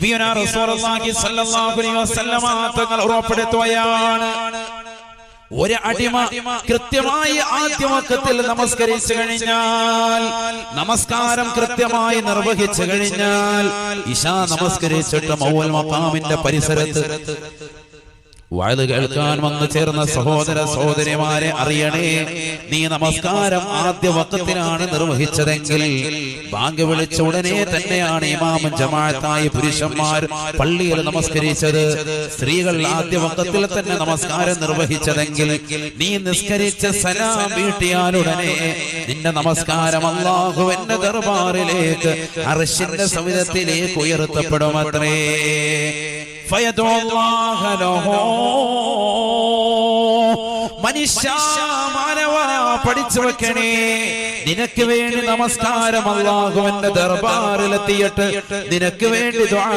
നബിയുനാ റസൂലുള്ളാഹി സ്വല്ലല്ലാഹു അലൈഹി വസല്ലമ തങ്ങൾ ഉറപ്പെടുത്തുകയാണ്, ഒരു അടിമ കൃത്യമായി ആദ്യ വഖത്തിൽ നമസ്കരിച്ചു കഴിഞ്ഞാൽ, നമസ്കാരം കൃത്യമായി നിർവഹിച്ചു കഴിഞ്ഞാൽ, ഇശാ നമസ്കരിച്ചിട്ട് മൗൽ മഖാമിന്റെ പരിസരത്ത് വഅദ് കേൾക്കാൻ വന്നു ചേർന്ന സഹോദര സഹോദരിമാരെ അറിയണേ, നീ നമസ്കാരം ആദ്യ വഖത്തിലാണ് നിർവഹിച്ചതെങ്കിൽ ബാങ്ക് വിളിച്ച ഉടനെ തന്നെയാണ് ഇമാമും ജമാഅത്തായി പുരുഷന്മാർ പള്ളിയിൽ നമസ്കരിച്ചത്, സ്ത്രീകൾ ആദ്യ വഖത്തിൽ തന്നെ നമസ്കാരം നിർവഹിച്ചതെങ്കിൽ നീ നിസ്കരിച്ച സലാം വീട്ടിയാലുടനെ നിന്റെ നമസ്കാരം അല്ലാഹുവിന്റെ ദർബാറിലേക്ക് അർശിന്റെ സവിധത്തിലേക്ക് ഉയർത്തപ്പെടുമത്രേ. മനുഷ്യ മാനവ പഠിച്ചു വെക്കണേ, നിനക്ക് വേണ്ടി നമസ്കാരം അല്ലാഹുവിന്റെ ദർബാറിലെത്തിയിട്ട് നിനക്ക് വേണ്ടി ദുആ